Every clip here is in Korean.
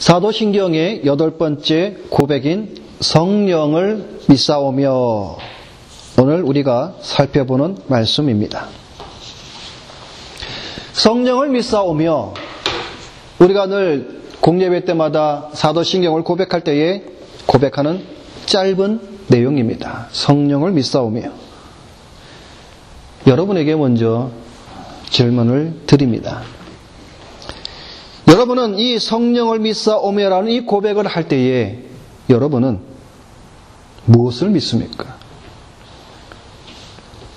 사도신경의 8번째 고백인 성령을 믿사오며 오늘 우리가 살펴보는 말씀입니다. 성령을 믿사오며 우리가 늘 공예배 때마다 사도신경을 고백할 때에 고백하는 짧은 내용입니다. 성령을 믿사오며 여러분에게 먼저 질문을 드립니다. 여러분은 이 성령을 믿사오며라는 이 고백을 할 때에 여러분은 무엇을 믿습니까?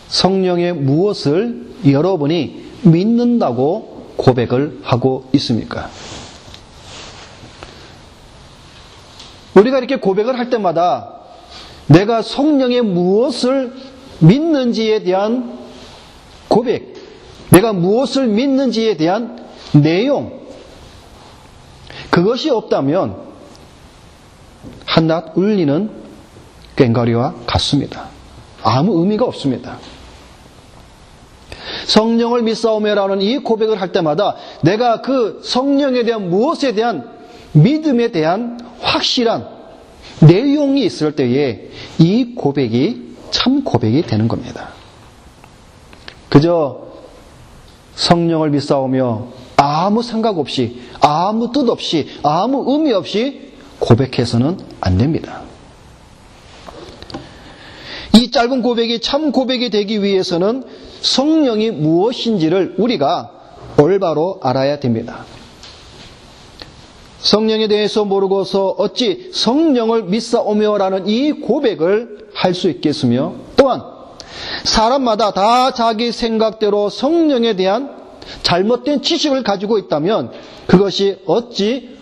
성령의 무엇을 여러분이 믿는다고 고백을 하고 있습니까? 우리가 이렇게 고백을 할 때마다 내가 성령의 무엇을 믿는지에 대한 고백, 내가 무엇을 믿는지에 대한 내용, 그것이 없다면 한낱 울리는 꽹과리와 같습니다. 아무 의미가 없습니다. 성령을 믿사오며라는 이 고백을 할 때마다 내가 그 성령에 대한 무엇에 대한 믿음에 대한 확실한 내용이 있을 때에 이 고백이 참 고백이 되는 겁니다. 그저 성령을 믿사오며 아무 생각 없이, 아무 뜻 없이, 아무 의미 없이 고백해서는 안 됩니다. 이 짧은 고백이 참 고백이 되기 위해서는 성령이 무엇인지를 우리가 올바로 알아야 됩니다. 성령에 대해서 모르고서 어찌 성령을 믿사오며라는 이 고백을 할 수 있겠으며, 또한 사람마다 다 자기 생각대로 성령에 대한 잘못된 지식을 가지고 있다면 그것이 어찌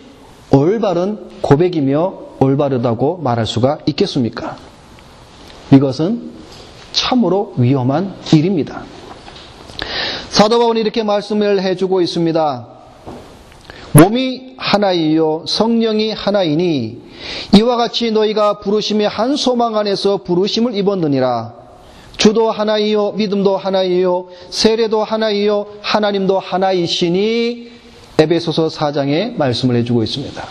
올바른 고백이며 올바르다고 말할 수가 있겠습니까? 이것은 참으로 위험한 일입니다. 사도 바울이 이렇게 말씀을 해주고 있습니다. 몸이 하나이요 성령이 하나이니 이와 같이 너희가 부르심의 한 소망 안에서 부르심을 입었느니라. 주도 하나이요 믿음도 하나이요 세례도 하나이요 하나님도 하나이시니 에베소서 4장에 말씀을 해주고 있습니다.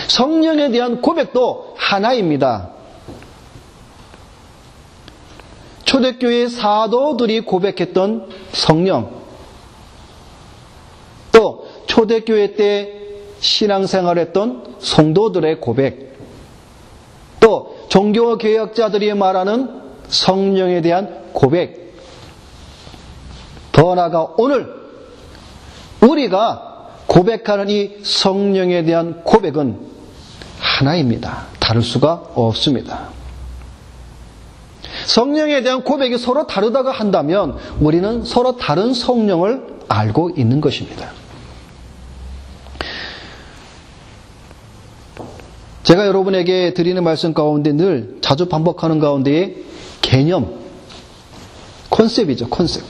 성령에 대한 고백도 하나입니다. 초대교회 사도들이 고백했던 성령, 또 초대교회 때 신앙생활했던 성도들의 고백, 또 종교개혁자들이 말하는 성령에 대한 고백, 더 나아가 오늘 우리가 고백하는 이 성령에 대한 고백은 하나입니다. 다를 수가 없습니다. 성령에 대한 고백이 서로 다르다고 한다면 우리는 서로 다른 성령을 알고 있는 것입니다. 제가 여러분에게 드리는 말씀 가운데 늘 자주 반복하는 가운데에 개념, 컨셉이죠, 컨셉.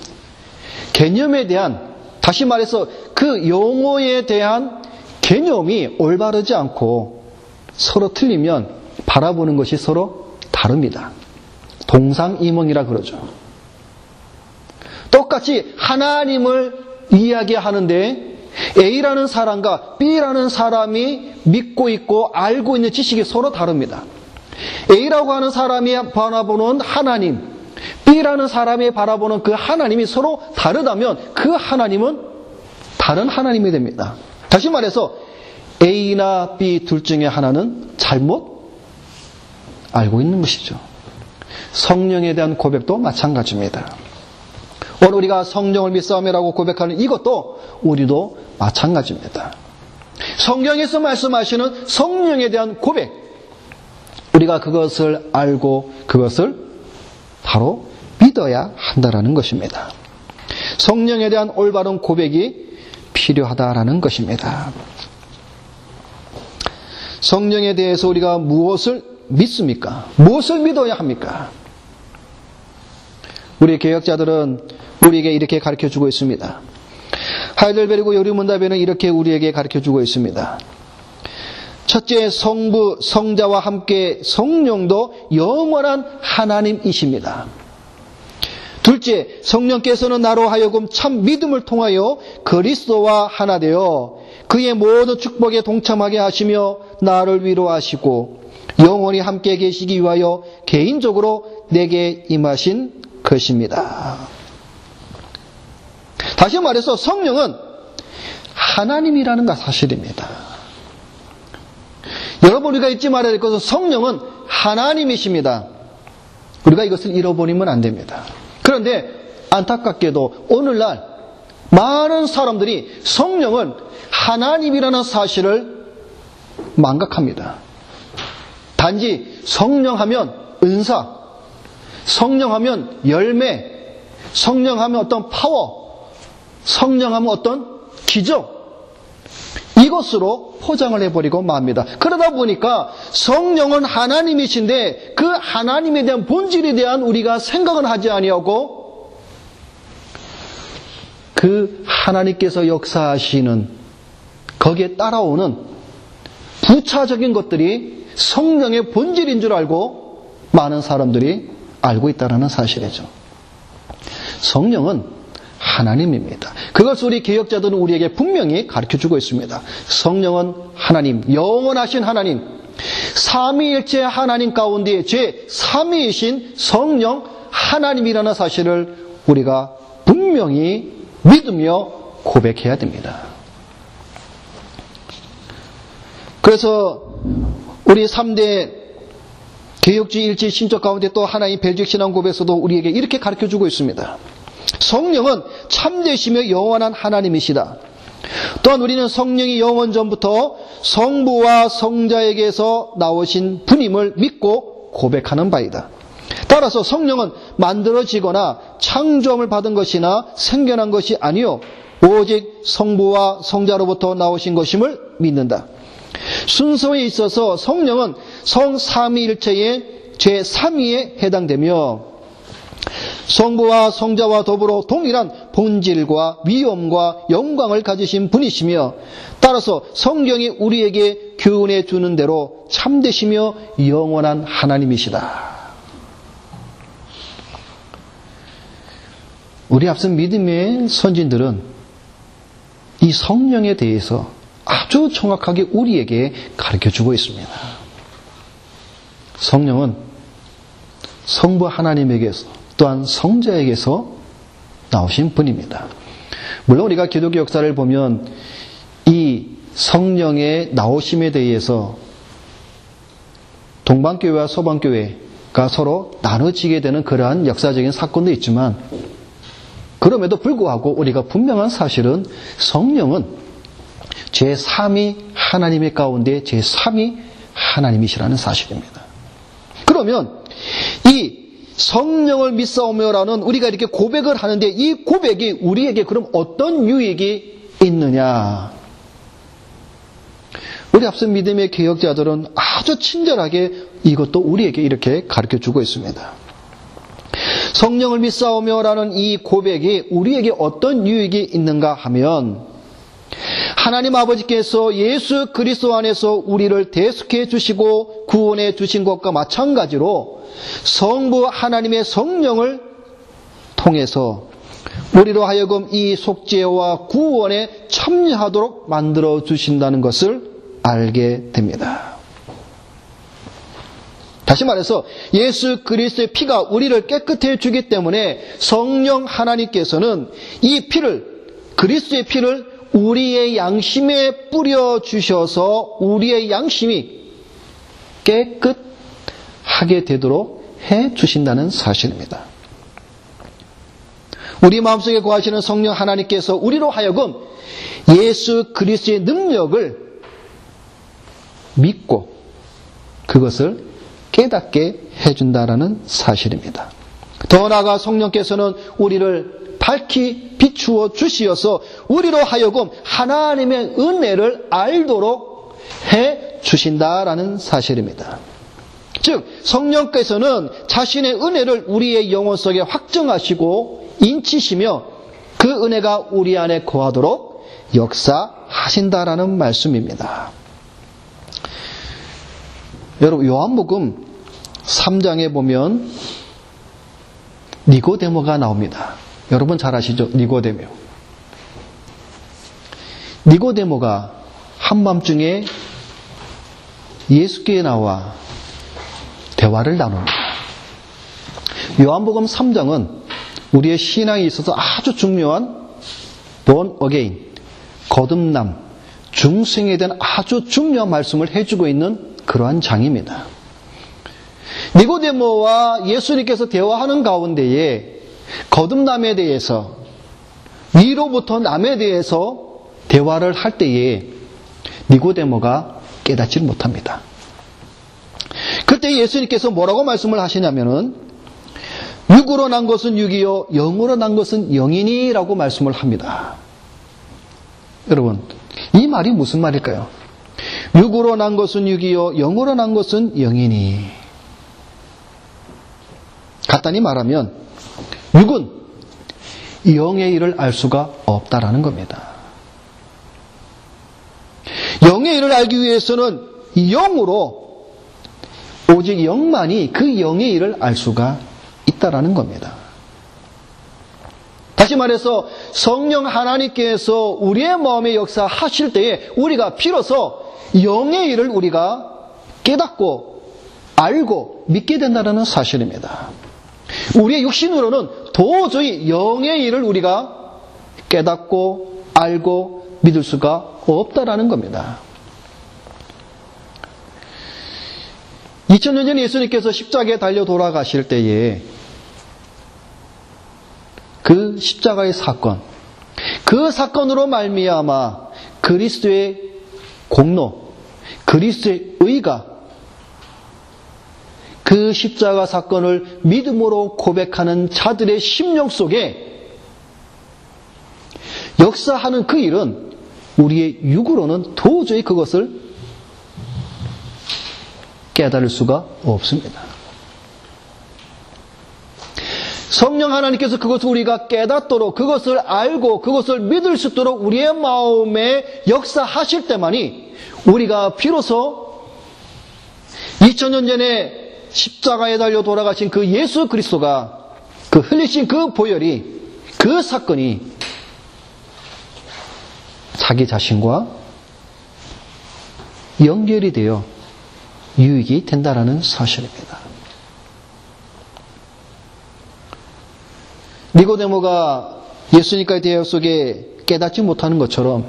개념에 대한, 다시 말해서 그 용어에 대한 개념이 올바르지 않고 서로 틀리면 바라보는 것이 서로 다릅니다. 동상이몽이라 그러죠. 똑같이 하나님을 이야기하는데 A라는 사람과 B라는 사람이 믿고 있고 알고 있는 지식이 서로 다릅니다. A라고 하는 사람이 바라보는 하나님, B라는 사람이 바라보는 그 하나님이 서로 다르다면 그 하나님은 다른 하나님이 됩니다. 다시 말해서 A나 B 둘 중에 하나는 잘못 알고 있는 것이죠. 성령에 대한 고백도 마찬가지입니다. 오늘 우리가 성령을 믿사오며라고 고백하는 이것도 우리도 마찬가지입니다. 성경에서 말씀하시는 성령에 대한 고백, 우리가 그것을 알고 그것을 바로 믿어야 한다는 것입니다. 성령에 대한 올바른 고백이 필요하다라는 것입니다. 성령에 대해서 우리가 무엇을 믿습니까? 무엇을 믿어야 합니까? 우리 개혁자들은 우리에게 이렇게 가르쳐주고 있습니다. 하이델베르그 요리문답에는 이렇게 우리에게 가르쳐주고 있습니다. 첫째, 성부, 성자와 함께 성령도 영원한 하나님이십니다. 둘째, 성령께서는 나로 하여금 참 믿음을 통하여 그리스도와 하나 되어 그의 모든 축복에 동참하게 하시며 나를 위로하시고 영원히 함께 계시기 위하여 개인적으로 내게 임하신 것입니다. 다시 말해서 성령은 하나님이라는 사실입니다. 여러분, 우리가 잊지 말아야 될 것은 성령은 하나님이십니다. 우리가 이것을 잃어버리면 안 됩니다. 그런데 안타깝게도 오늘날 많은 사람들이 성령은 하나님이라는 사실을 망각합니다. 단지 성령하면 은사, 성령하면 열매, 성령하면 어떤 파워, 성령하면 어떤 기적, 이것으로 포장을 해버리고 맙니다. 그러다 보니까 성령은 하나님이신데 그 하나님에 대한 본질에 대한 우리가 생각은 하지 아니하고 그 하나님께서 역사하시는 거기에 따라오는 부차적인 것들이 성령의 본질인 줄 알고 많은 사람들이 알고 있다는 사실이죠. 성령은 하나님입니다. 그것을 우리 개혁자들은 우리에게 분명히 가르쳐주고 있습니다. 성령은 하나님, 영원하신 하나님, 삼위일체 하나님 가운데 제3위이신 성령 하나님이라는 사실을 우리가 분명히 믿으며 고백해야 됩니다. 그래서 우리 3대 개혁주의 일제 신적 가운데 또 하나의 벨직신앙 고백에서도 우리에게 이렇게 가르쳐주고 있습니다. 성령은 참되시며 영원한 하나님이시다. 또한 우리는 성령이 영원 전부터 성부와 성자에게서 나오신 분임을 믿고 고백하는 바이다. 따라서 성령은 만들어지거나 창조함을 받은 것이나 생겨난 것이 아니요 오직 성부와 성자로부터 나오신 것임을 믿는다. 순서에 있어서 성령은 성삼위일체의 제3위에 해당되며 성부와 성자와 더불어 동일한 본질과 위엄과 영광을 가지신 분이시며 따라서 성경이 우리에게 교훈해 주는 대로 참되시며 영원한 하나님이시다. 우리 앞선 믿음의 선진들은 이 성령에 대해서 아주 정확하게 우리에게 가르쳐주고 있습니다. 성령은 성부 하나님에게서 또한 성자에게서 나오신 분입니다. 물론 우리가 기독교 역사를 보면 이 성령의 나오심에 대해서 동방교회와 서방교회가 서로 나눠지게 되는 그러한 역사적인 사건도 있지만 그럼에도 불구하고 우리가 분명한 사실은 성령은 제3위 하나님의 가운데 제3위 하나님이시라는 사실입니다. 그러면 이 성령을 믿사오며라는 우리가 이렇게 고백을 하는데 이 고백이 우리에게 그럼 어떤 유익이 있느냐? 우리 앞선 믿음의 개혁자들은 아주 친절하게 이것도 우리에게 이렇게 가르쳐주고 있습니다. 성령을 믿사오며라는 이 고백이 우리에게 어떤 유익이 있는가 하면 하나님 아버지께서 예수 그리스도 안에서 우리를 대속해 주시고 구원해 주신 것과 마찬가지로 성부 하나님의 성령을 통해서 우리로 하여금 이 속죄와 구원에 참여하도록 만들어 주신다는 것을 알게 됩니다. 다시 말해서 예수 그리스도의 피가 우리를 깨끗해 주기 때문에 성령 하나님께서는 이 피를, 그리스도의 피를 우리의 양심에 뿌려 주셔서 우리의 양심이 깨끗하게 되도록 해 주신다는 사실입니다. 우리 마음속에 거하시는 성령 하나님께서 우리로 하여금 예수 그리스도의 능력을 믿고 그것을 깨닫게 해준다라는 사실입니다. 더 나아가 성령께서는 우리를 밝히 비추어 주시어서 우리로 하여금 하나님의 은혜를 알도록 해 주신다라는 사실입니다. 즉 성령께서는 자신의 은혜를 우리의 영혼 속에 확정하시고 인치시며 그 은혜가 우리 안에 거하도록 역사하신다라는 말씀입니다. 여러분 요한복음 3장에 보면 니고데모가 나옵니다. 여러분 잘 아시죠? 니고데모. 니고데모가 한밤중에 예수께 나와 대화를 나눕니다. 요한복음 3장은 우리의 신앙에 있어서 아주 중요한 born again, 거듭남, 중생에 대한 아주 중요한 말씀을 해주고 있는 그러한 장입니다. 니고데모와 예수님께서 대화하는 가운데에 거듭남에 대해서, 위로부터 남에 대해서 대화를 할 때에 니고데모가 깨닫지 못합니다. 그때 예수님께서 뭐라고 말씀을 하시냐면은 육으로 난 것은 육이요 영으로 난 것은 영이니라고 말씀을 합니다. 여러분, 이 말이 무슨 말일까요? 육으로 난 것은 육이요 영으로 난 것은 영이니. 간단히 말하면 육은 영의 일을 알 수가 없다라는 겁니다. 영의 일을 알기 위해서는 영으로, 오직 영만이 그 영의 일을 알 수가 있다라는 겁니다. 다시 말해서 성령 하나님께서 우리의 마음에 역사하실 때에 우리가 비로소 영의 일을 우리가 깨닫고 알고 믿게 된다는 사실입니다. 우리의 육신으로는 도저히 영의 일을 우리가 깨닫고 알고 믿을 수가 없다라는 겁니다. 2000년 전에 예수님께서 십자가에 달려 돌아가실 때에 그 십자가의 사건, 그 사건으로 말미암아 그리스도의 공로, 그리스도의 의가 그 십자가 사건을 믿음으로 고백하는 자들의 심령 속에 역사하는 그 일은 우리의 육으로는 도저히 그것을 깨달을 수가 없습니다. 성령 하나님께서 그것을 우리가 깨닫도록, 그것을 알고 그것을 믿을 수 있도록 우리의 마음에 역사하실 때만이 우리가 비로소 2000년 전에 십자가에 달려 돌아가신 그 예수 그리스도가, 그 흘리신 그 보혈이, 그 사건이 자기 자신과 연결이 되어 유익이 된다라는 사실입니다. 니고데모가 예수님과의 대화 속에 깨닫지 못하는 것처럼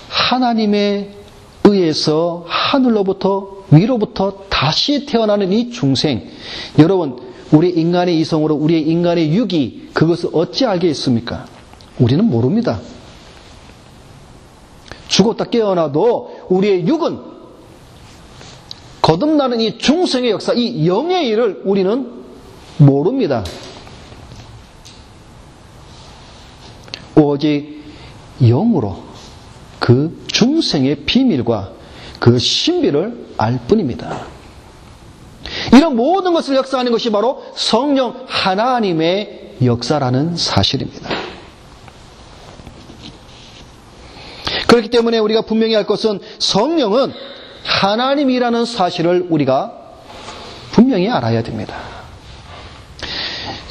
하나님에 의해서 하늘로부터 위로부터 다시 태어나는 이 중생, 여러분, 우리 인간의 이성으로 우리의 인간의 육이 그것을 어찌 알겠습니까? 우리는 모릅니다. 죽었다 깨어나도 우리의 육은 거듭나는 이 중생의 역사, 이 영의 일을 우리는 모릅니다. 오직 영으로 그 중생의 비밀과 그 신비를 알 뿐입니다. 이런 모든 것을 역사하는 것이 바로 성령 하나님의 역사라는 사실입니다. 그렇기 때문에 우리가 분명히 알 것은 성령은 하나님이라는 사실을 우리가 분명히 알아야 됩니다.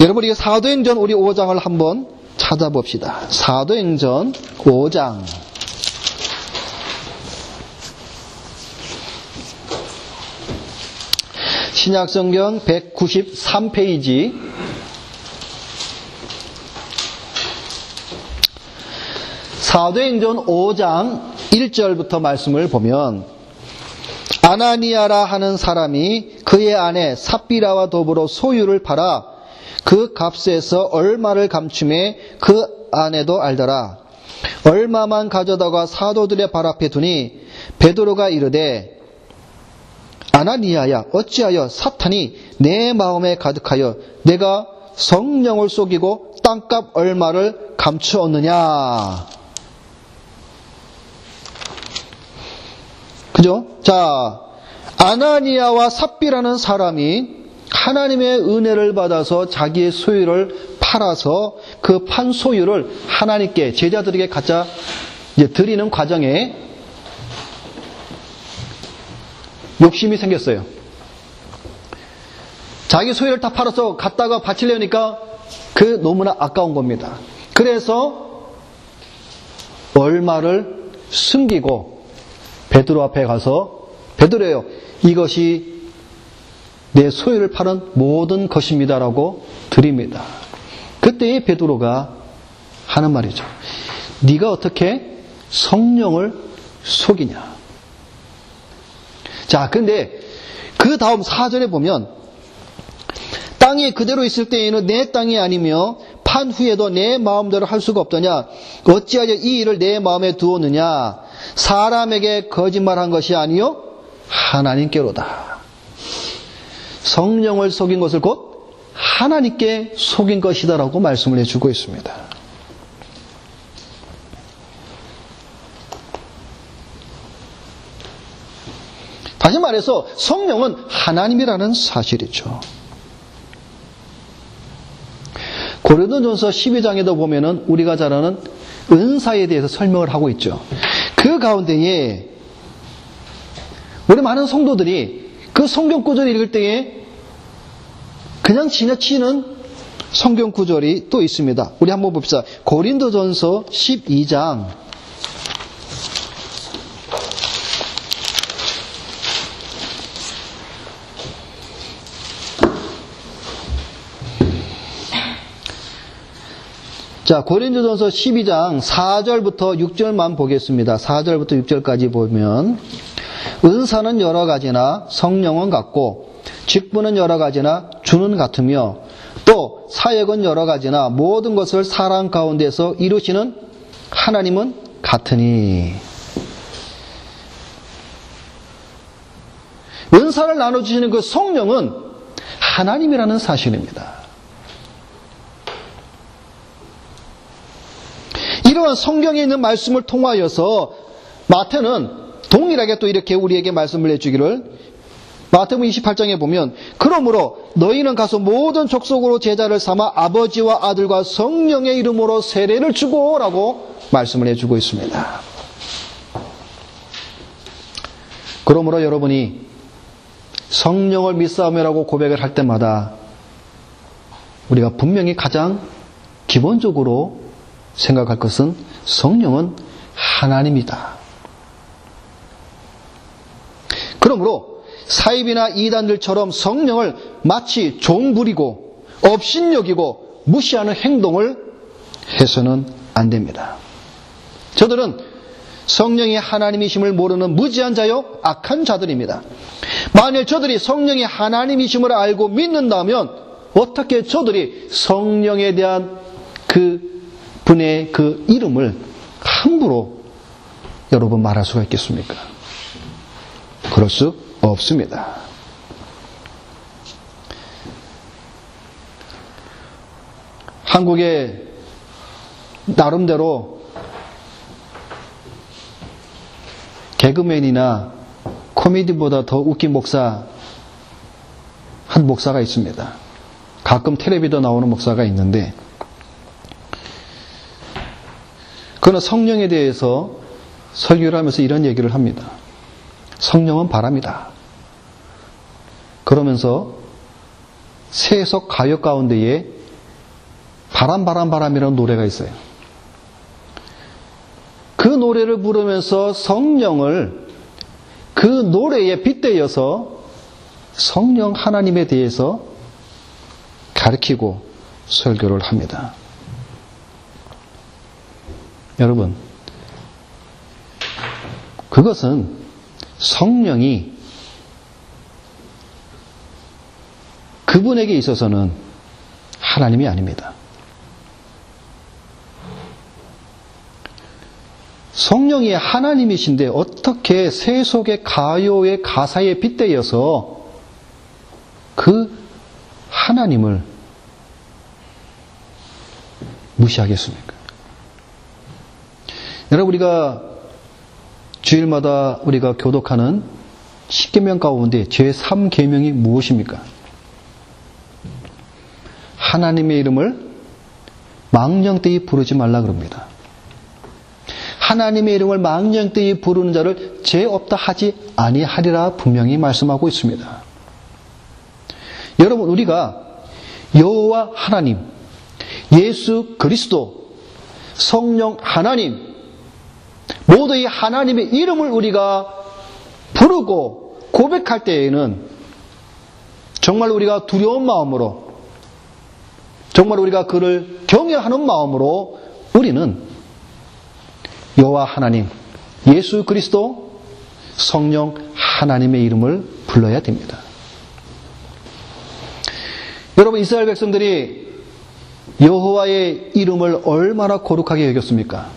여러분, 우리가 사도행전 우리 5장을 한번 찾아봅시다. 사도행전 5장. 신약성경 193페이지. 사도행전 5장 1절부터 말씀을 보면, 아나니아라 하는 사람이 그의 아내 삽비라와 더불어 소유를 팔아 그 값에서 얼마를 감춤해 그 아내도 알더라. 얼마만 가져다가 사도들의 발 앞에 두니 베드로가 이르되, 아나니아야, 어찌하여 사탄이 내 마음에 가득하여 내가 성령을 속이고 땅값 얼마를 감추었느냐. 그죠? 자, 아나니아와 삽비라는 사람이 하나님의 은혜를 받아서 자기의 소유를 팔아서 그 판 소유를 하나님께, 제자들에게 갖다 드리는 과정에 욕심이 생겼어요. 자기 소유를 다 팔아서 갖다가 바치려니까 그 너무나 아까운 겁니다. 그래서 얼마를 숨기고 베드로 앞에 가서 베드로요, 이것이 내 소유를 파는 모든 것입니다라고 드립니다. 그때의 베드로가 하는 말이죠. 네가 어떻게 성령을 속이냐. 자, 근데 그 다음 4절에 보면 땅이 그대로 있을 때에는 내 땅이 아니며 판 후에도 내 마음대로 할 수가 없더냐. 어찌하여 이 일을 내 마음에 두었느냐. 사람에게 거짓말한 것이 아니요 하나님께로다. 성령을 속인 것을 곧 하나님께 속인 것이다라고 말씀을 해주고 있습니다. 다시 말해서 성령은 하나님이라는 사실이죠. 고린도전서 12장에도 보면은 우리가 잘 아는 은사에 대해서 설명을 하고 있죠. 그 가운데에 우리 많은 성도들이 그 성경 구절을 읽을 때에 그냥 지나치는 성경 구절이 또 있습니다. 우리 한번 봅시다. 고린도전서 12장 자, 고린도전서 12장 4절부터 6절만 보겠습니다. 4절부터 6절까지 보면 은사는 여러 가지나 성령은 같고 직분은 여러 가지나 주는 같으며 또 사역은 여러 가지나 모든 것을 사랑 가운데서 이루시는 하나님은 같으니. 은사를 나눠주시는 그 성령은 하나님이라는 사실입니다. 이러한 성경에 있는 말씀을 통하여서 마태는 동일하게 또 이렇게 우리에게 말씀을 해주기를, 마태복음 28장에 보면 그러므로 너희는 가서 모든 족속으로 제자를 삼아 아버지와 아들과 성령의 이름으로 세례를 주고 라고 말씀을 해주고 있습니다. 그러므로 여러분이 성령을 믿사오며라고 고백을 할 때마다 우리가 분명히 가장 기본적으로 생각할 것은 성령은 하나님이다. 그러므로 사입이나 이단들처럼 성령을 마치 종부리고 업신여기고 무시하는 행동을 해서는 안 됩니다. 저들은 성령이 하나님이심을 모르는 무지한 자요 악한 자들입니다. 만일 저들이 성령이 하나님이심을 알고 믿는다면 어떻게 저들이 성령에 대한 그 분의 그 이름을 함부로 여러분 말할 수가 있겠습니까? 그럴 수 없습니다. 한국에 나름대로 개그맨이나 코미디보다 더 웃긴 목사, 한 목사가 있습니다. 가끔 텔레비도 나오는 목사가 있는데 그는 성령에 대해서 설교를 하면서 이런 얘기를 합니다. 성령은 바람이다. 그러면서 세속 가요 가운데에 바람이라는 노래가 있어요. 그 노래를 부르면서 성령을 그 노래에 빗대어서 성령 하나님에 대해서 가르치고 설교를 합니다. 여러분, 그것은 성령이 그분에게 있어서는 하나님이 아닙니다. 성령이 하나님이신데 어떻게 세속의 가요의 가사에 빗대어서 그 하나님을 무시하겠습니까? 여러분, 우리가 주일마다 우리가 교독하는 10계명 가운데 제3계명이 무엇입니까? 하나님의 이름을 망령되이 부르지 말라 그럽니다. 하나님의 이름을 망령되이 부르는 자를 죄 없다 하지 아니하리라 분명히 말씀하고 있습니다. 여러분, 우리가 여호와 하나님, 예수 그리스도, 성령 하나님, 모두 이 하나님의 이름을 우리가 부르고 고백할 때에는 정말 우리가 두려운 마음으로, 정말 우리가 그를 경외하는 마음으로 우리는 여호와 하나님, 예수 그리스도, 성령 하나님의 이름을 불러야 됩니다. 여러분, 이스라엘 백성들이 여호와의 이름을 얼마나 거룩하게 여겼습니까?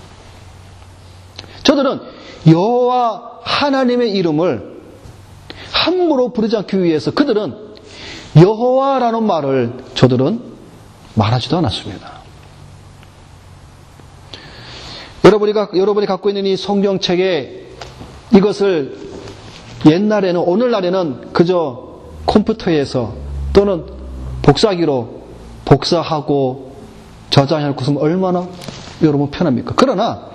저들은 여호와 하나님의 이름을 함부로 부르지 않기 위해서 그들은 여호와라는 말을 저들은 말하지도 않았습니다. 여러분이 갖고 있는 이 성경책에 이것을 옛날에는, 오늘날에는 그저 컴퓨터에서 또는 복사기로 복사하고 저장해놓고 쓰면 얼마나 여러분 편합니까? 그러나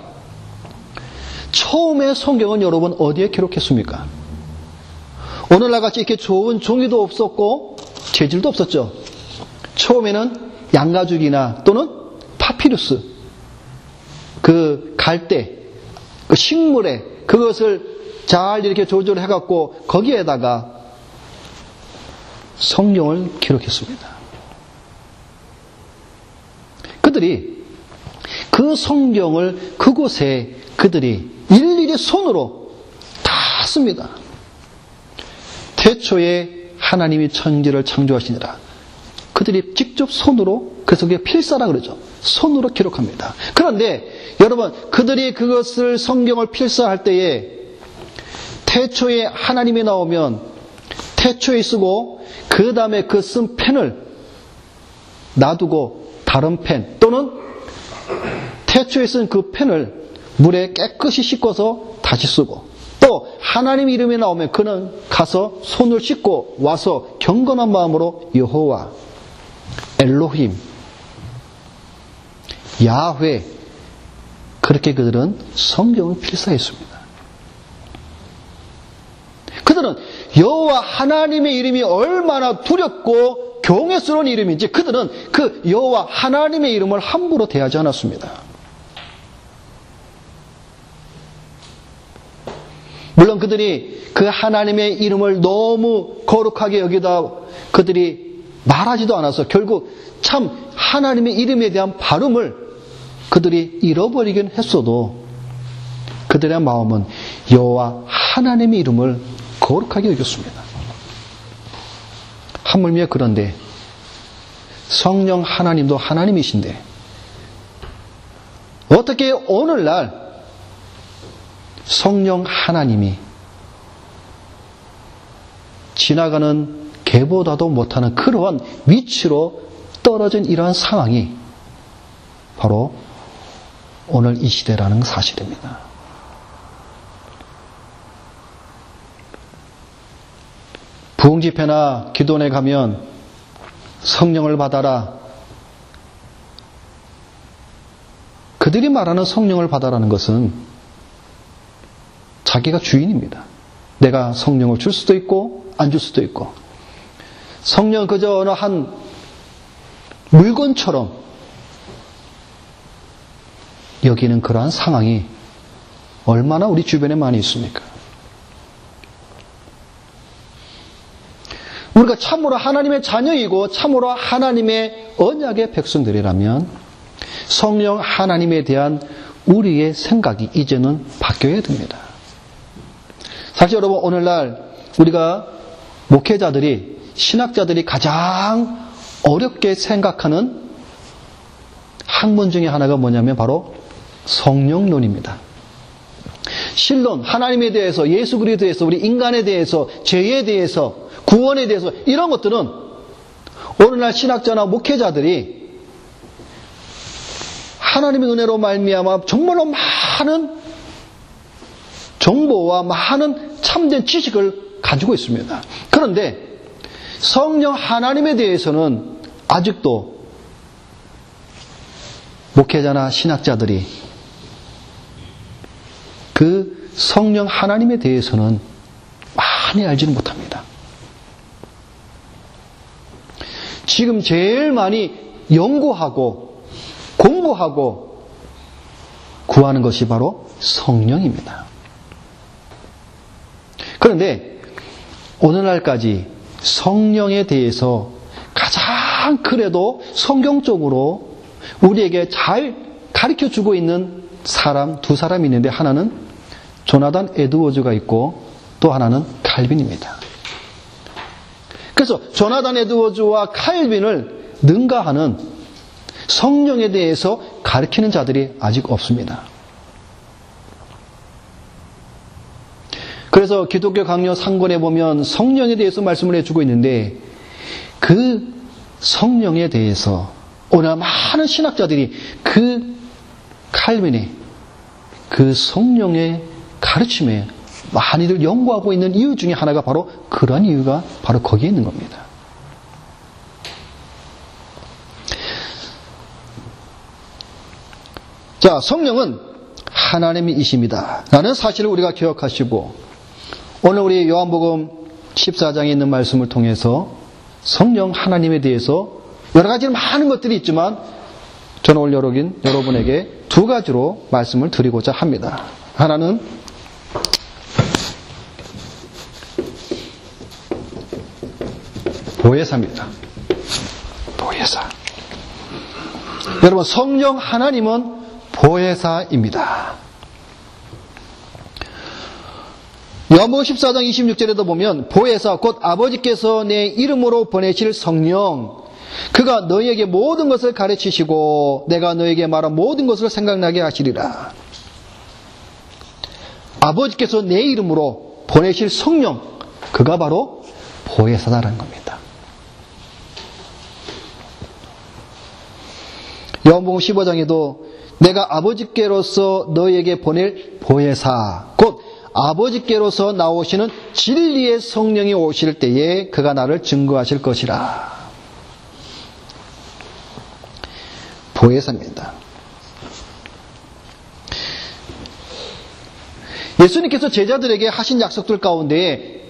처음에 성경은 여러분 어디에 기록했습니까? 오늘날 같이 이렇게 좋은 종이도 없었고 재질도 없었죠. 처음에는 양가죽이나 또는 파피루스, 그 갈대, 그 식물에 그것을 잘 이렇게 조절해갖고 거기에다가 성경을 기록했습니다. 그들이 그 성경을 그곳에 그들이 일일이 손으로 다 씁니다. 태초에 하나님이 천지를 창조하시니라. 그들이 직접 손으로, 그래서 그게 필사라 그러죠. 손으로 기록합니다. 그런데 여러분, 그들이 그것을 성경을 필사할 때에 태초에 하나님이 나오면 태초에 쓰고 그 다음에 그 쓴 펜을 놔두고 다른 펜 또는 태초에 쓴 그 펜을 물에 깨끗이 씻고서 다시 쓰고, 또 하나님 이름이 나오면 그는 가서 손을 씻고 와서 경건한 마음으로 여호와, 엘로힘, 야훼, 그렇게 그들은 성경을 필사했습니다. 그들은 여호와 하나님의 이름이 얼마나 두렵고 경외스러운 이름인지 그들은 그 여호와 하나님의 이름을 함부로 대하지 않았습니다. 물론 그들이 그 하나님의 이름을 너무 거룩하게 여기다 그들이 말하지도 않아서 결국 참 하나님의 이름에 대한 발음을 그들이 잃어버리긴 했어도 그들의 마음은 여호와 하나님의 이름을 거룩하게 여겼습니다. 하물며 그런데 성령 하나님도 하나님이신데 어떻게 오늘날 성령 하나님이 지나가는 개보다도 못하는 그러한 위치로 떨어진 이러한 상황이 바로 오늘 이 시대라는 사실입니다. 부흥집회나 기도원에 가면 성령을 받아라. 그들이 말하는 성령을 받아라는 것은 자기가 주인입니다. 내가 성령을 줄 수도 있고 안 줄 수도 있고, 성령 그저 어느 한 물건처럼 여기는 그러한 상황이 얼마나 우리 주변에 많이 있습니까? 우리가 참으로 하나님의 자녀이고 참으로 하나님의 언약의 백성들이라면 성령 하나님에 대한 우리의 생각이 이제는 바뀌어야 됩니다. 사실 여러분, 오늘날 우리가 목회자들이, 신학자들이 가장 어렵게 생각하는 학문 중에 하나가 뭐냐면 바로 성령론입니다. 신론, 하나님에 대해서, 예수 그리스도에 대해서, 우리 인간에 대해서, 죄에 대해서, 구원에 대해서, 이런 것들은 오늘날 신학자나 목회자들이 하나님의 은혜로 말미암아 정말로 많은 정보와 많은 참된 지식을 가지고 있습니다. 그런데 성령 하나님에 대해서는 아직도 목회자나 신학자들이 그 성령 하나님에 대해서는 많이 알지는 못합니다. 지금 제일 많이 연구하고 공부하고 구하는 것이 바로 성령입니다. 그런데 오늘날까지 성령에 대해서 가장 그래도 성경적으로 우리에게 잘 가르쳐주고 있는 사람, 두 사람이 있는데 하나는 조나단 에드워즈가 있고 또 하나는 칼빈입니다. 그래서 조나단 에드워즈와 칼빈을 능가하는 성령에 대해서 가르치는 자들이 아직 없습니다. 그래서 기독교 강요 상권에 보면 성령에 대해서 말씀을 해주고 있는데 그 성령에 대해서 오늘 많은 신학자들이 그 칼빈의 그 성령의 가르침에 많이들 연구하고 있는 이유 중에 하나가 바로 그런 이유가 바로 거기에 있는 겁니다. 자, 성령은 하나님이십니다. 라는 사실을 우리가 기억하시고 오늘 우리 요한복음 14장에 있는 말씀을 통해서 성령 하나님에 대해서 여러 가지 많은 것들이 있지만 저는 오늘 여러분에게 두 가지로 말씀을 드리고자 합니다. 하나는 보혜사입니다. 보혜사. 여러분, 성령 하나님은 보혜사입니다. 요한복음 14장 26절에도 보면 보혜사 곧 아버지께서 내 이름으로 보내실 성령 그가 너희에게 모든 것을 가르치시고 내가 너희에게 말한 모든 것을 생각나게 하시리라. 아버지께서 내 이름으로 보내실 성령 그가 바로 보혜사다라는 겁니다. 요한복음 15장에도 내가 아버지께로서 너희에게 보낼 보혜사 곧 아버지께로서 나오시는 진리의 성령이 오실 때에 그가 나를 증거하실 것이라. 보혜사입니다. 예수님께서 제자들에게 하신 약속들 가운데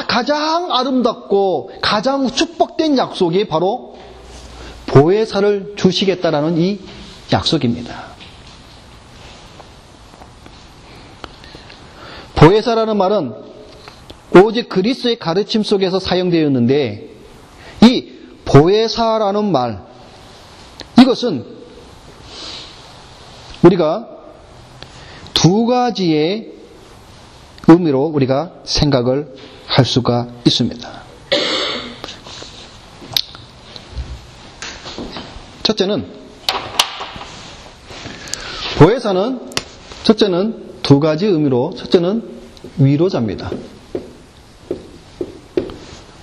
가장 아름답고 가장 축복된 약속이 바로 보혜사를 주시겠다라는 이 약속입니다. 보혜사라는 말은 오직 그리스도의 가르침 속에서 사용되었는데 이 보혜사라는 말 이것은 우리가 두 가지의 의미로 우리가 생각을 할 수가 있습니다. 첫째는 보혜사는 첫째는 두 가지 의미로 첫째는 위로자입니다.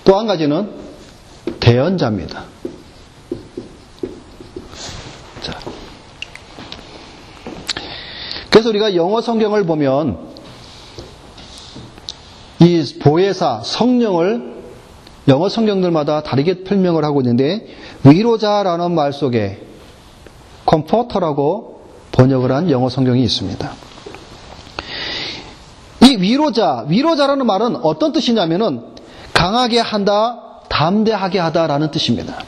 또 한 가지는 대언자입니다. 자, 그래서 우리가 영어 성경을 보면 이 보혜사, 성령을 영어 성경들마다 다르게 설명을 하고 있는데 위로자라는 말 속에 컴포터라고 번역을 한 영어 성경이 있습니다. 이 위로자라는 말은 어떤 뜻이냐면은 강하게 한다, 담대하게 하다라는 뜻입니다.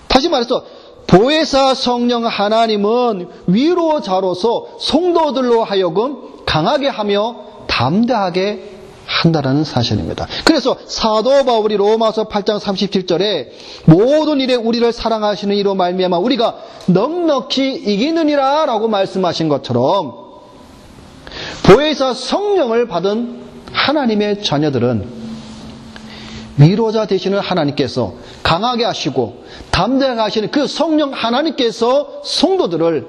다시 말해서 보혜사 성령 하나님은 위로자로서 성도들로 하여금 강하게 하며 담대하게 한다라는 사실입니다. 그래서 사도 바울이 로마서 8장 37절에 모든 일에 우리를 사랑하시는 이로 말미암아 우리가 넉넉히 이기느니라 라고 말씀하신 것처럼 보혜사 성령을 받은 하나님의 자녀들은 위로자 되시는 하나님께서 강하게 하시고 담대하게 하시는 그 성령 하나님께서 성도들을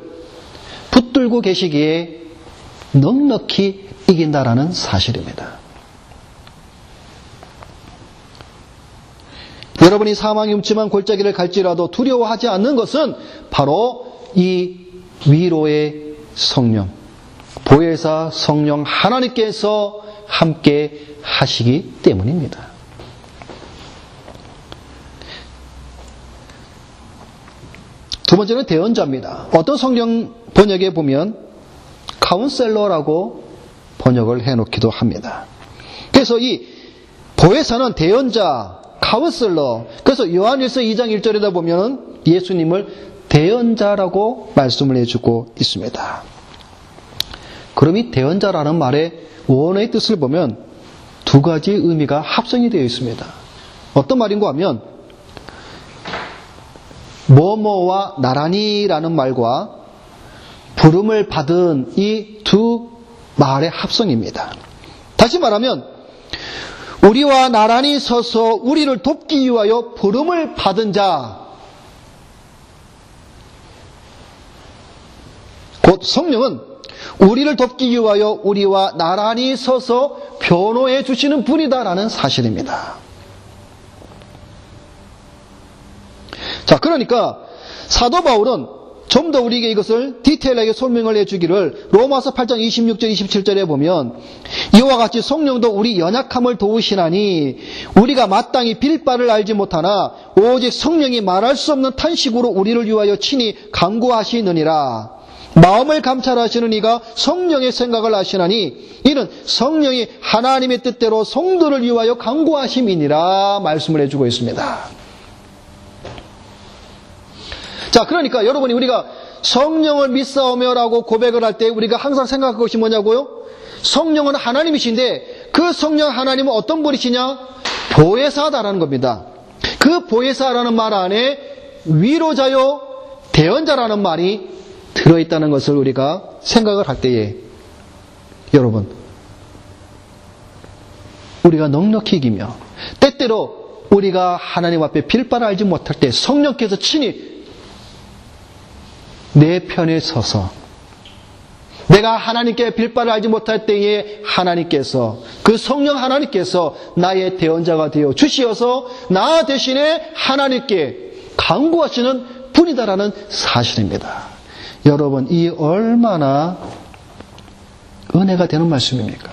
붙들고 계시기에 넉넉히 이긴다라는 사실입니다. 여러분이 사망이 움침한 골짜기를 갈지라도 두려워하지 않는 것은 바로 이 위로의 성령, 보혜사 성령 하나님께서 함께 하시기 때문입니다. 두 번째는 대언자입니다. 어떤 성경 번역에 보면 카운셀러라고 번역을 해놓기도 합니다. 그래서 이 보혜사는 대언자, 카우슬러. 그래서 요한일서 2장 1절에다 보면 예수님을 대언자라고 말씀을 해주고 있습니다. 그럼 이 대언자라는 말의 원어의 뜻을 보면 두 가지 의미가 합성이 되어 있습니다. 어떤 말인가 하면 뭐뭐와 나란히라는 말과 부름을 받은 이 두 말의 합성입니다. 다시 말하면 우리와 나란히 서서 우리를 돕기 위하여 부름을 받은 자, 곧 성령은 우리를 돕기 위하여 우리와 나란히 서서 변호해 주시는 분이다라는 사실입니다. 자, 그러니까 사도 바울은 좀 더 우리에게 이것을 디테일하게 설명을 해주기를 로마서 8장 26절 27절에 보면 이와 같이 성령도 우리 연약함을 도우시나니 우리가 마땅히 빌 바를 알지 못하나 오직 성령이 말할 수 없는 탄식으로 우리를 위하여 친히 간구하시느니라. 마음을 감찰하시는 이가 성령의 생각을 아시나니 이는 성령이 하나님의 뜻대로 성도를 위하여 간구하심이니라 말씀을 해주고 있습니다. 자, 그러니까 여러분이 우리가 성령을 믿사오며라고 고백을 할 때 우리가 항상 생각할 것이 뭐냐고요? 성령은 하나님이신데 그 성령 하나님은 어떤 분이시냐? 보혜사다라는 겁니다. 그 보혜사라는 말 안에 위로자요, 대언자라는 말이 들어있다는 것을 우리가 생각을 할 때에 여러분, 우리가 넉넉히 이기며 때때로 우리가 하나님 앞에 빌 바를 알지 못할 때 성령께서 친히 내 편에 서서 내가 하나님께 빌 바를 알지 못할 때에 하나님께서 그 성령 하나님께서 나의 대언자가 되어 주시어서 나 대신에 하나님께 간구하시는 분이다라는 사실입니다. 여러분, 이 얼마나 은혜가 되는 말씀입니까?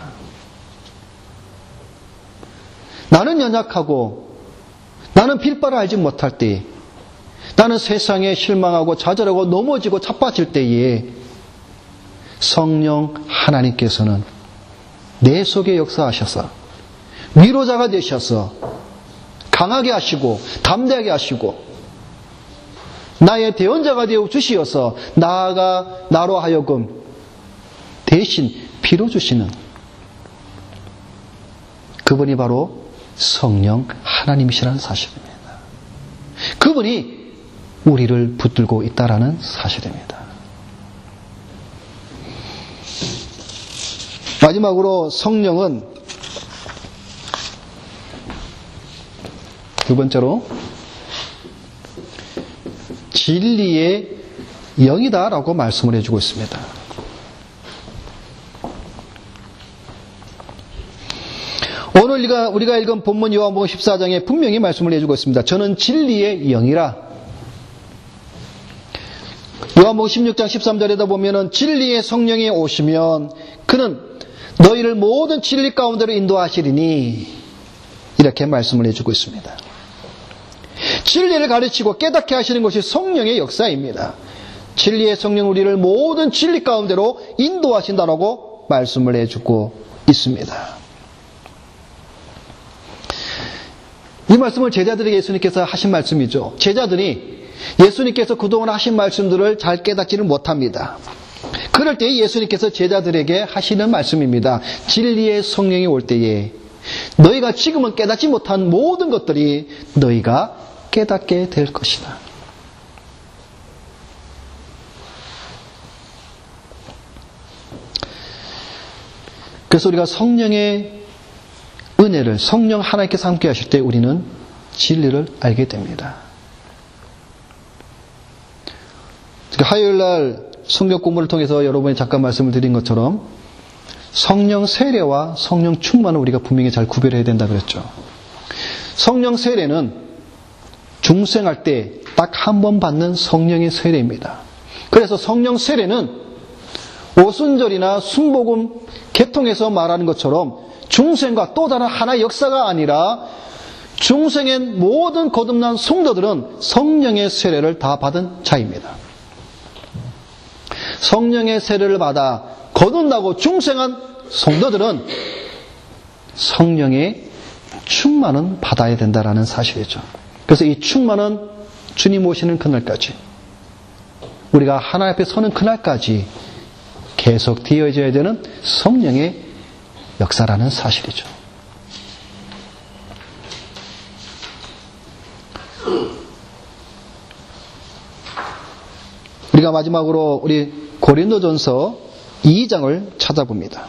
나는 연약하고 나는 빌 바를 알지 못할 때, 나는 세상에 실망하고 좌절하고 넘어지고 자빠질 때에 성령 하나님께서는 내 속에 역사하셔서 위로자가 되셔서 강하게 하시고 담대하게 하시고 나의 대언자가 되어 주시어서 나아가 나로 하여금 대신 빌어주시는 그분이 바로 성령 하나님이시라는 사실입니다. 그분이 우리를 붙들고 있다라는 사실입니다. 마지막으로 성령은 두 번째로 진리의 영이다라고 말씀을 해주고 있습니다. 오늘 우리가 읽은 본문 요한복음 14장에 분명히 말씀을 해주고 있습니다. 저는 진리의 영이라. 요한복음 16장 13절에다 보면은 진리의 성령이 오시면 그는 너희를 모든 진리 가운데로 인도하시리니 이렇게 말씀을 해주고 있습니다. 진리를 가르치고 깨닫게 하시는 것이 성령의 역사입니다. 진리의 성령 우리를 모든 진리 가운데로 인도하신다라고 말씀을 해주고 있습니다. 이 말씀을 제자들에게 예수님께서 하신 말씀이죠. 제자들이 예수님께서 그동안 하신 말씀들을 잘 깨닫지를 못합니다. 그럴 때 예수님께서 제자들에게 하시는 말씀입니다. 진리의 성령이 올 때에 너희가 지금은 깨닫지 못한 모든 것들이 너희가 깨닫게 될 것이다. 그래서 우리가 성령의 은혜를 성령 하나님께서 함께 하실 때 우리는 진리를 알게 됩니다. 화요일날 성경 공부를 통해서 여러분이 잠깐 말씀을 드린 것처럼 성령 세례와 성령 충만을 우리가 분명히 잘 구별해야 된다 그랬죠. 성령 세례는 중생할 때 딱 한 번 받는 성령의 세례입니다. 그래서 성령 세례는 오순절이나 순복음 개통에서 말하는 것처럼 중생과 또 다른 하나의 역사가 아니라 중생의 모든 거듭난 성도들은 성령의 세례를 다 받은 자입니다. 성령의 세례를 받아 거듭나고 중생한 성도들은 성령의 충만은 받아야 된다라는 사실이죠. 그래서 이 충만은 주님 오시는 그날까지, 우리가 하나님 앞에 서는 그날까지 계속 되어져야 되는 성령의 역사라는 사실이죠. 우리가 마지막으로 우리 고린도전서 2장을 찾아봅니다.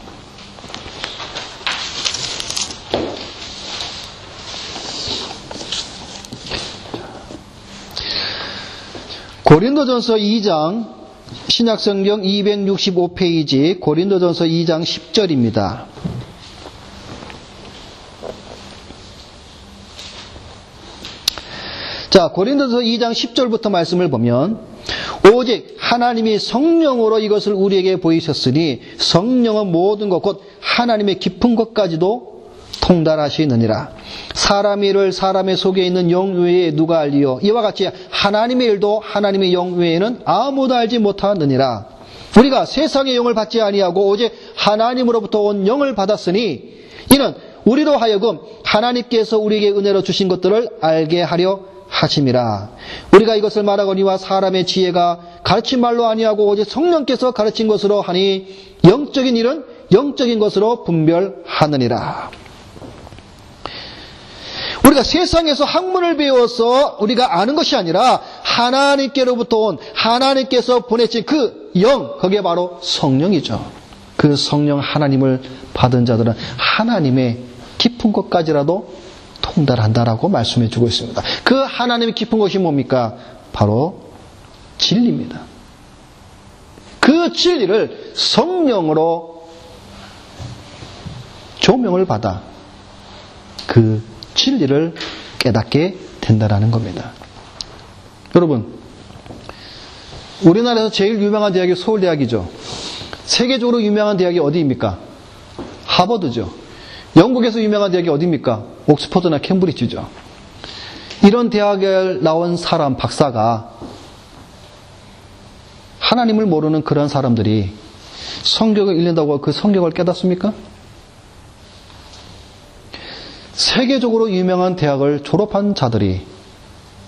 고린도전서 2장, 신약성경 265페이지, 고린도전서 2장 10절입니다. 자, 고린도전서 2장 10절부터 말씀을 보면, 오직 하나님이 성령으로 이것을 우리에게 보이셨으니 성령은 모든 것 곧 하나님의 깊은 것까지도 통달하시느니라. 사람의 일을 사람의 속에 있는 영 외에 누가 알리요? 이와 같이 하나님의 일도 하나님의 영 외에는 아무도 알지 못하느니라. 우리가 세상의 영을 받지 아니하고 오직 하나님으로부터 온 영을 받았으니 이는 우리로 하여금 하나님께서 우리에게 은혜로 주신 것들을 알게 하려 하심이라. 우리가 이것을 말하거니와 사람의 지혜가 가르친 말로 아니하고 오직 성령께서 가르친 것으로 하니 영적인 일은 영적인 것으로 분별하느니라. 우리가 세상에서 학문을 배워서 우리가 아는 것이 아니라 하나님께로부터 온, 하나님께서 보내신 그 영, 그게 바로 성령이죠. 그 성령 하나님을 받은 자들은 하나님의 깊은 것까지라도 통달한다라고 말씀해 주고 있습니다. 그 하나님의 깊은 것이 뭡니까? 바로 진리입니다. 그 진리를 성령으로 조명을 받아 그 진리를 깨닫게 된다라는 겁니다. 여러분, 우리나라에서 제일 유명한 대학이 서울대학이죠. 세계적으로 유명한 대학이 어디입니까? 하버드죠. 영국에서 유명한 대학이 어디입니까? 옥스퍼드나 캠브리지죠. 이런 대학을 나온 사람, 박사가 하나님을 모르는 그런 사람들이 성경을 읽는다고 그 성경을 깨닫습니까? 세계적으로 유명한 대학을 졸업한 자들이,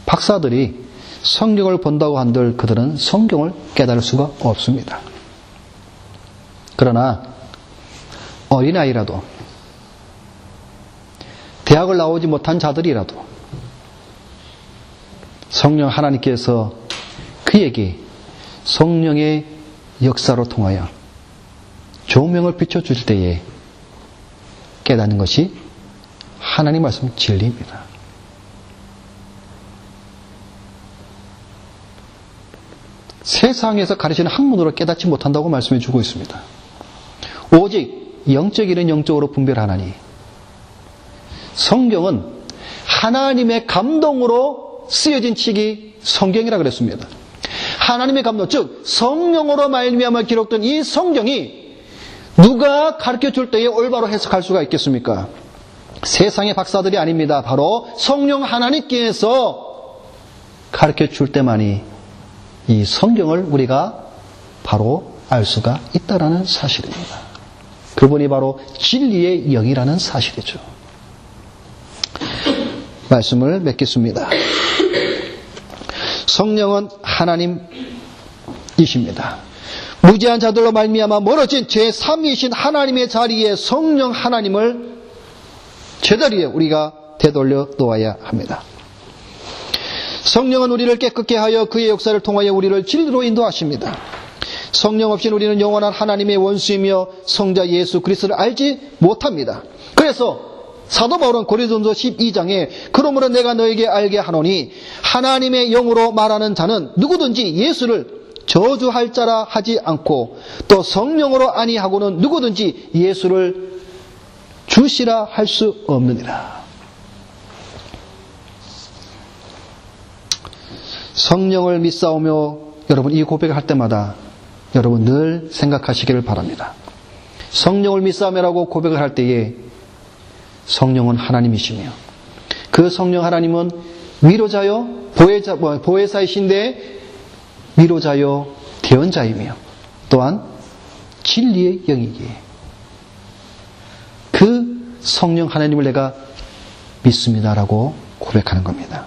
박사들이 성경을 본다고 한들 그들은 성경을 깨달을 수가 없습니다. 그러나 어린아이라도, 대학을 나오지 못한 자들이라도 성령 하나님께서 그에게 성령의 역사로 통하여 조명을 비춰주실 때에 깨닫는 것이 하나님 말씀 진리입니다. 세상에서 가르치는 학문으로 깨닫지 못한다고 말씀해 주고 있습니다. 오직 영적인은 영적으로 분별하나니 성경은 하나님의 감동으로 쓰여진 책이 성경이라 그랬습니다. 하나님의 감동, 즉 성령으로 말미암아 기록된 이 성경이 누가 가르쳐 줄 때에 올바로 해석할 수가 있겠습니까? 세상의 박사들이 아닙니다. 바로 성령 하나님께서 가르쳐 줄 때만이 이 성경을 우리가 바로 알 수가 있다라는 사실입니다. 그분이 바로 진리의 영이라는 사실이죠. 말씀을 맺겠습니다. 성령은 하나님이십니다. 무지한 자들로 말미암아 멀어진 제3위이신 하나님의 자리에 성령 하나님을 제자리에 우리가 되돌려 놓아야 합니다. 성령은 우리를 깨끗게 하여 그의 역사를 통하여 우리를 진리로 인도하십니다. 성령 없이는 우리는 영원한 하나님의 원수이며 성자 예수 그리스도를 알지 못합니다. 그래서 사도 바울은 고린도전서 12장에 그러므로 내가 너에게 알게 하노니 하나님의 영으로 말하는 자는 누구든지 예수를 저주할 자라 하지 않고 또 성령으로 아니하고는 누구든지 예수를 주시라 할 수 없느니라. 성령을 믿사오며 여러분 이 고백을 할 때마다 여러분 늘 생각하시기를 바랍니다. 성령을 믿사오며라고 고백을 할 때에 성령은 하나님이시며 그 성령 하나님은 위로자요 보혜사이신데 위로자요 대언자이며 또한 진리의 영이기에 그 성령 하나님을 내가 믿습니다라고 고백하는 겁니다.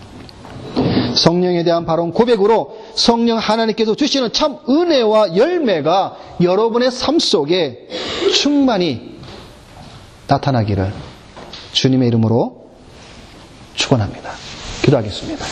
성령에 대한 바른 고백으로 성령 하나님께서 주시는 참 은혜와 열매가 여러분의 삶 속에 충만히 나타나기를 주님의 이름으로 축원합니다. 기도하겠습니다.